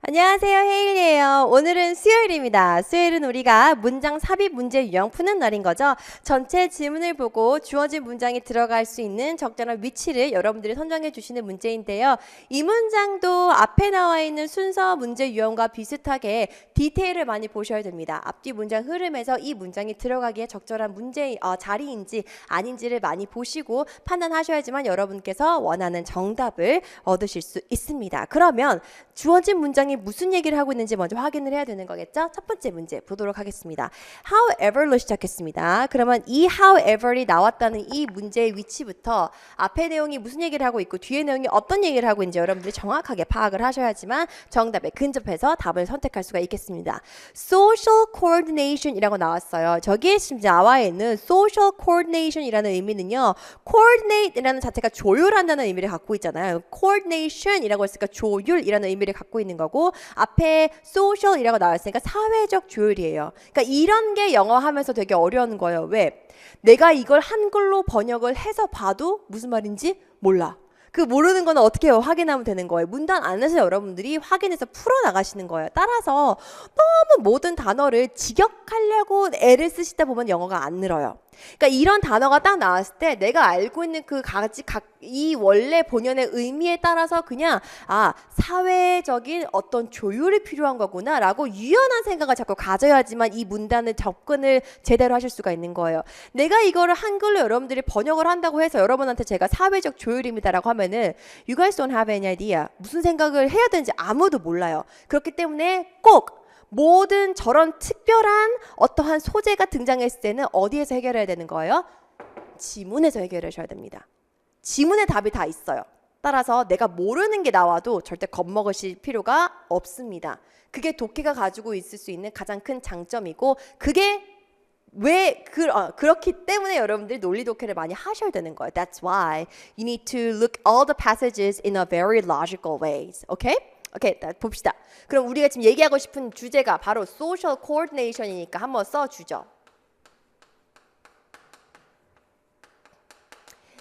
안녕하세요, 헤일리예요. 오늘은 수요일입니다. 수요일은 우리가 문장 삽입 문제 유형 푸는 날인 거죠. 전체 지문을 보고 주어진 문장이 들어갈 수 있는 적절한 위치를 여러분들이 선정해 주시는 문제인데요. 이 문장도 앞에 나와 있는 순서 문제 유형과 비슷하게 디테일을 많이 보셔야 됩니다. 앞뒤 문장 흐름에서 이 문장이 들어가기에 적절한 문제 자리인지 아닌지를 많이 보시고 판단하셔야지만 여러분께서 원하는 정답을 얻으실 수 있습니다. 그러면 주어진 문장이 무슨 얘기를 하고 있는지 먼저 확인을 해야 되는 거겠죠? 첫 번째 문제 보도록 하겠습니다. However로 시작했습니다. 그러면 이 however이 나왔다는 이 문제의 위치부터 앞에 내용이 무슨 얘기를 하고 있고 뒤에 내용이 어떤 얘기를 하고 있는지 여러분들이 정확하게 파악을 하셔야지만 정답에 근접해서 답을 선택할 수가 있겠습니다. Social coordination이라고 나왔어요. 저기에 지금 나와 있는 social coordination이라는 의미는요. coordinate이라는 자체가 조율한다는 의미를 갖고 있잖아요. coordination이라고 했으니까 조율이라는 의미를 갖고 있는 거고 앞에 social이라고 나왔으니까 사회적 조율이에요. 그러니까 이런 게 영어 하면서 되게 어려운 거예요. 왜? 내가 이걸 한글로 번역을 해서 봐도 무슨 말인지 몰라. 그 모르는 거는 어떻게 해요? 확인하면 되는 거예요. 문단 안에서 여러분들이 확인해서 풀어나가시는 거예요. 따라서 너무 모든 단어를 직역하려고 애를 쓰시다 보면 영어가 안 늘어요. 그러니까 이런 단어가 딱 나왔을 때 내가 알고 있는 그 이 원래 본연의 의미에 따라서 그냥 사회적인 어떤 조율이 필요한 거구나 라고 유연한 생각을 자꾸 가져야지만 이 문단을 접근을 제대로 하실 수가 있는 거예요. 내가 이거를 한글로 여러분들이 번역을 한다고 해서 여러분한테 제가 사회적 조율입니다 라고 하면은 You guys don't have any idea. 무슨 생각을 해야 되는지 아무도 몰라요. 그렇기 때문에 꼭 모든 저런 특별한 어떠한 소재가 등장했을 때는 어디에서 해결해야 되는 거예요? 지문에서 해결하셔야 됩니다. 지문에 답이 다 있어요. 따라서 내가 모르는 게 나와도 절대 겁먹으실 필요가 없습니다. 그게 독해가 가지고 있을 수 있는 가장 큰 장점이고 그게 그렇기 때문에 여러분들이 논리 독해를 많이 하셔야 되는 거예요. That's why you need to look all the passages in a very logical ways. Okay? 오케이, 봅시다. 그럼 우리가 지금 얘기하고 싶은 주제가 바로 social coordination이니까 한번 써주죠.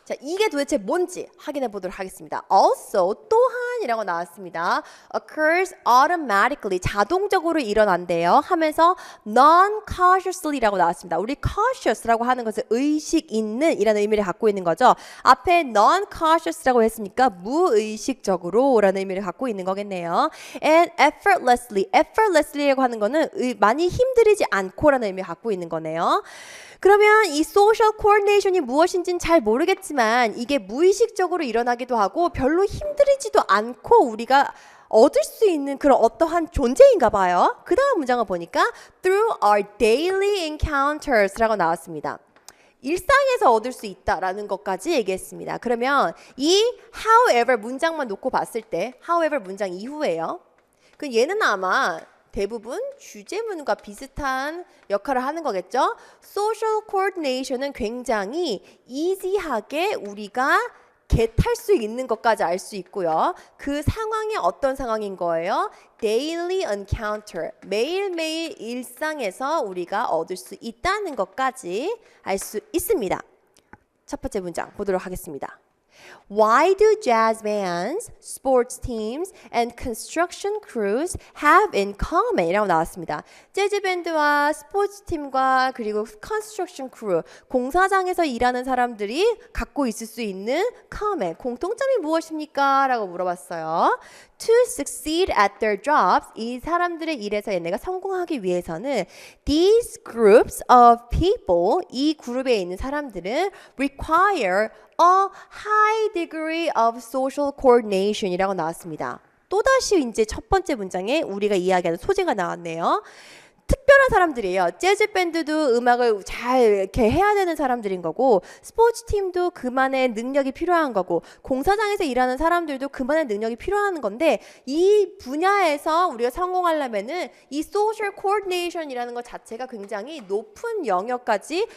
자, 이게 도대체 뭔지 확인해 보도록 하겠습니다. Also, 또한이라고 나왔습니다. occurs automatically, 자동적으로 일어난대요. 하면서 non-cautiously라고 나왔습니다. 우리 cautious라고 하는 것은 의식 있는 이라는 의미를 갖고 있는 거죠. 앞에 non-cautious라고 했으니까 무의식적으로 라는 의미를 갖고 있는 거겠네요. And effortlessly라고 하는 거는 많이 힘들이지 않고라는 의미를 갖고 있는 거네요. 그러면 이 social coordination이 무엇인지는 잘 모르겠지만 이게 무의식적으로 일어나기도 하고 별로 힘들이지도 않고 우리가 얻을 수 있는 그런 어떠한 존재인가 봐요. 그 다음 문장을 보니까 through our daily encounters라고 나왔습니다. 일상에서 얻을 수 있다라는 것까지 얘기했습니다. 그러면 이 however 문장만 놓고 봤을 때 however 문장 이후에요. 그 얘는 아마 대부분 주제문과 비슷한 역할을 하는 거겠죠. Social coordination은 굉장히 easy하게 우리가 겟할 수 있는 것까지 알 수 있고요. 그 상황이 어떤 상황인 거예요? Daily encounter, 매일매일 일상에서 우리가 얻을 수 있다는 것까지 알 수 있습니다. 첫 번째 문장 보도록 하겠습니다. Why do jazz bands, sports teams, and construction crews have in common? 이라고 나왔습니다. 재즈 밴드와 스포츠 팀과 그리고 construction crew, 공사장에서 일하는 사람들이 갖고 있을 수 있는 common, 공통점이 무엇입니까? 라고 물어봤어요. To succeed at their jobs, 이 사람들의 일에서 얘네가 성공하기 위해서는 these groups of people, 이 그룹에 있는 사람들은 require a high degree of social coordination 이라고 나왔습니다. 또다시 이제 첫 번째 문장에 우리가 이야기하는 소재가 나왔네요. 특별한 사람들이에요. 재즈 밴드도 음악을 잘 이렇게 해야 되는 사람들인 거고 스포츠 팀도 그만의 능력이 필요한 거고 공사장에서 일하는 사람들도 그만의 능력이 필요한 건데 이 분야에서 우리가 성공하려면은 이 social coordination이라는 것 자체가 굉장히 높은 영역까지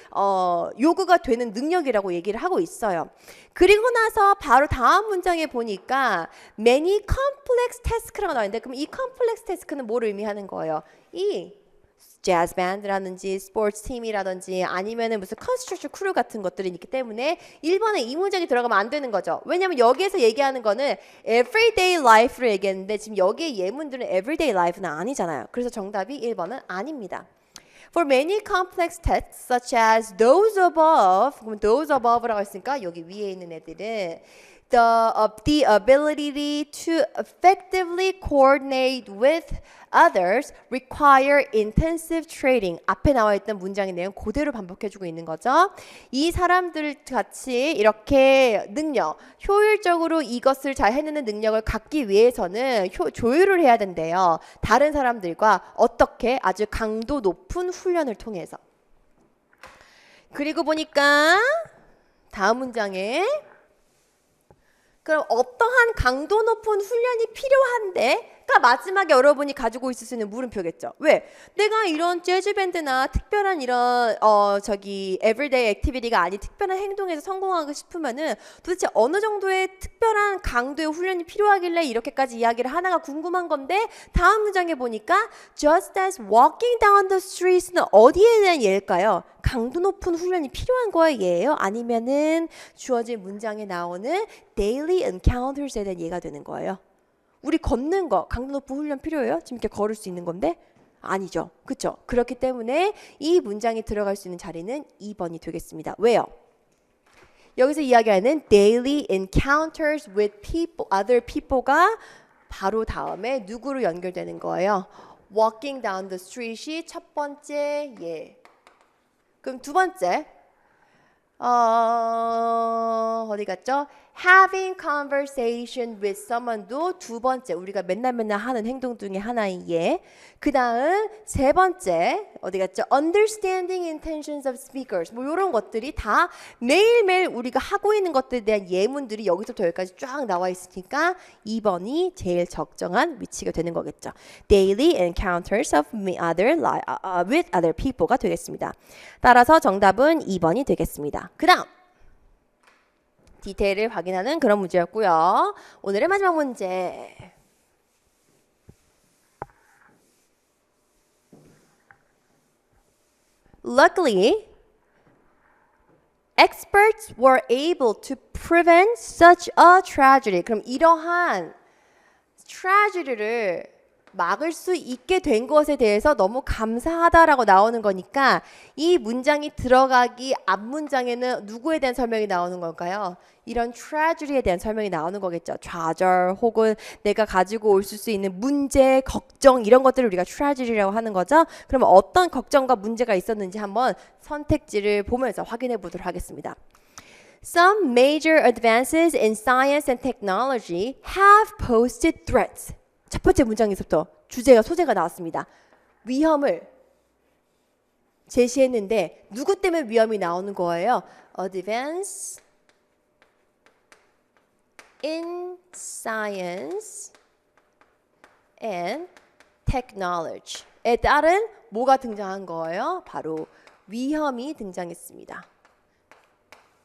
요구가 되는 능력이라고 얘기를 하고 있어요. 그리고 나서 바로 다음 문장에 보니까 many complex task라고 나와 있는데 그럼 이 complex task는 뭐를 의미하는 거예요? 이 재즈 밴드라든지 스포츠 팀이라든지 아니면은 무슨 컨스트럭션 크루 같은 것들이 있기 때문에 1번에 이 문장이 들어가면 안 되는 거죠. 왜냐면 여기에서 얘기하는 거는 everyday life를 얘기했는데 지금 여기에 예문들은 everyday life는 아니잖아요. 그래서 정답이 1번은 아닙니다. For many complex tests such as those above, 그럼 those above라고 했으니까 여기 위에 있는 애들은 the ability to effectively coordinate with others require intensive training. 앞에 나와 있던 문장의 내용 그대로 반복해주고 있는 거죠. 이 사람들 같이 이렇게 능력, 효율적으로 이것을 잘 해내는 능력을 갖기 위해서는 조율을 해야 된대요. 다른 사람들과 어떻게 아주 강도 높은 훈련을 통해서. 그리고 보니까 다음 문장에 그럼 어떠한 강도 높은 훈련이 필요한데? 가 마지막에 여러분이 가지고 있을 수 있는 물음표겠죠. 왜? 내가 이런 재즈 밴드나 특별한 이런 everyday activity가 아닌 특별한 행동에서 성공하고 싶으면은 도대체 어느 정도의 특별한 강도의 훈련이 필요하길래 이렇게까지 이야기를 하나가 궁금한 건데 다음 문장에 보니까 just as walking down the streets는 어디에 대한 예일까요? 강도 높은 훈련이 필요한 거예요? 아니면은 주어진 문장에 나오는 daily encounters에 대한 예가 되는 거예요? 우리 걷는 거 강도 높은 훈련 필요해요? 지금 이렇게 걸을 수 있는 건데? 아니죠. 그렇죠? 그렇기 때문에 이 문장이 들어갈 수 있는 자리는 2번이 되겠습니다. 왜요? 여기서 이야기하는 daily encounters with people, other people가 바로 다음에 누구로 연결되는 거예요? walking down the street이 첫 번째 예. 그럼 두 번째 어디 갔죠? Having conversation with someone도 두 번째 우리가 맨날 하는 행동 중에 하나인 예. 그 다음 세 번째 어디 갔죠? Understanding intentions of speakers 뭐 이런 것들이 다 매일매일 우리가 하고 있는 것들에 대한 예문들이 여기서부터 여기까지 쫙 나와 있으니까 2번이 제일 적정한 위치가 되는 거겠죠. Daily encounters of with other people가 되겠습니다. 따라서 정답은 2번이 되겠습니다. 그 다음 디테일을 확인하는 그런 문제였고요. 오늘의 마지막 문제. Luckily, experts were able to prevent such a tragedy. 그럼 이러한 tragedy를 막을 수 있게 된 것에 대해서 너무 감사하다라고 나오는 거니까 이 문장이 들어가기 앞 문장에는 누구에 대한 설명이 나오는 걸까요? 이런 tragedy에 대한 설명이 나오는 거겠죠. 좌절 혹은 내가 가지고 올 수 있는 문제, 걱정 이런 것들을 우리가 tragedy라고 하는 거죠. 그러면 어떤 걱정과 문제가 있었는지 한번 선택지를 보면서 확인해 보도록 하겠습니다. Some major advances in science and technology have posed threats. 첫 번째 문장에서부터 소재가 나왔습니다. 위험을 제시했는데 누구 때문에 위험이 나오는 거예요? Advance in science and technology에 따른 뭐가 등장한 거예요? 바로 위험이 등장했습니다.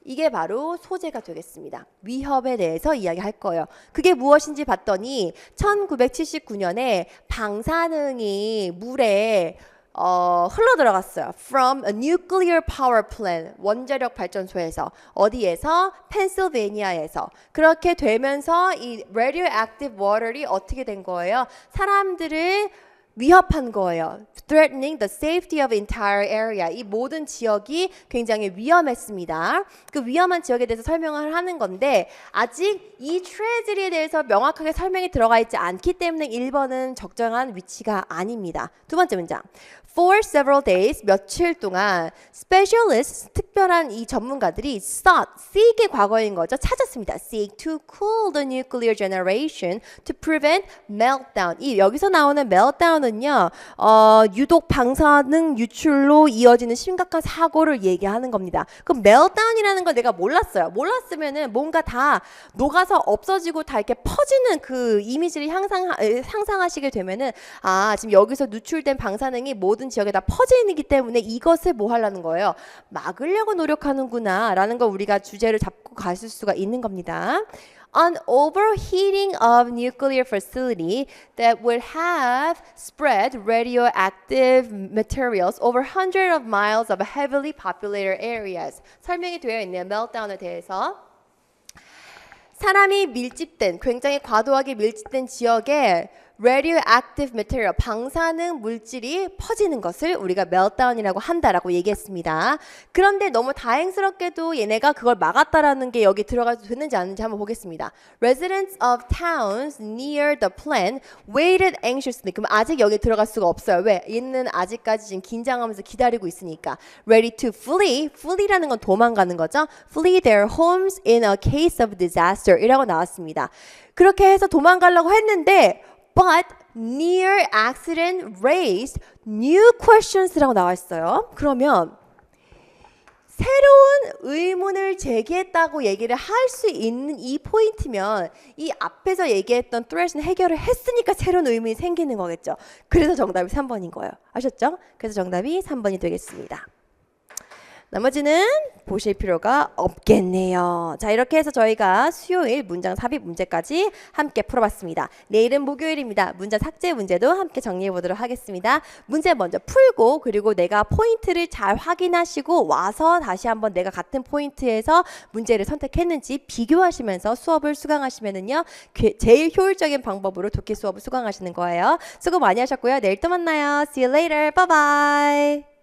이게 바로 소재가 되겠습니다. 위협에 대해서 이야기할 거예요. 그게 무엇인지 봤더니 1979년에 방사능이 물에 흘러 들어갔어요. From a nuclear power plant, 원자력 발전소에서. 어디에서? 펜실베니아에서. 그렇게 되면서 이 radioactive water이 어떻게 된 거예요? 사람들을 위협한 거예요. Threatening the safety of entire area. 이 모든 지역이 굉장히 위험했습니다. 그 위험한 지역에 대해서 설명을 하는 건데 아직 이 트레저리에 대해서 명확하게 설명이 들어가 있지 않기 때문에 1번은 적정한 위치가 아닙니다. 두 번째 문장. For several days, 며칠 동안 specialists, 특별한 이 전문가들이 seek의 과거인 거죠. 찾았습니다. Seek to cool the nuclear generation to prevent meltdown. 이 여기서 나오는 meltdown은요, 유독 방사능 유출로 이어지는 심각한 사고를 얘기하는 겁니다. 그럼 meltdown이라는 걸 내가 몰랐어요. 몰랐으면은 뭔가 다 녹아서 없어지고 다 이렇게 퍼지는 그 이미지를 상상하시게 되면은 지금 여기서 누출된 방사능이 모든 지역에 다 퍼지기 때문에 이것을 뭐 하려는 거예요? 막으려고 노력하는구나 라는 걸 우리가 주제를 잡고 가실 수가 있는 겁니다. an overheating of nuclear facility that would have spread radioactive materials over hundreds of miles of heavily populated areas. 설명이 되어 있네요. meltdown에 대해서. 사람이 밀집된, 굉장히 과도하게 밀집된 지역에 radioactive material, 방사능 물질이 퍼지는 것을 우리가 meltdown이라고 한다라고 얘기했습니다. 그런데 너무 다행스럽게도 얘네가 그걸 막았다라는 게 여기 들어가도 됐는지 안 됐는지 한번 보겠습니다. Residents of towns near the plant waited anxiously. 그럼 아직 여기 들어갈 수가 없어요. 왜? 얘는 아직까지 지금 긴장하면서 기다리고 있으니까. Ready to flee. flee라는 건 도망가는 거죠. Flee their homes in a case of disaster 이라고 나왔습니다. 그렇게 해서 도망가려고 했는데 But near accident raised new questions라고 나와 있어요. 그러면 새로운 의문을 제기했다고 얘기를 할 수 있는 이 포인트면 이 앞에서 얘기했던 threat은 해결을 했으니까 새로운 의문이 생기는 거겠죠. 그래서 정답이 3번인 거예요. 아셨죠? 그래서 정답이 3번이 되겠습니다. 나머지는 보실 필요가 없겠네요. 자, 이렇게 해서 저희가 수요일 문장 삽입 문제까지 함께 풀어봤습니다. 내일은 목요일입니다. 문장 삭제 문제도 함께 정리해 보도록 하겠습니다. 문제 먼저 풀고 그리고 내가 포인트를 잘 확인하시고 와서 다시 한번 내가 같은 포인트에서 문제를 선택했는지 비교하시면서 수업을 수강하시면은요 제일 효율적인 방법으로 독해 수업을 수강하시는 거예요. 수고 많이 하셨고요. 내일 또 만나요. See you later. Bye bye.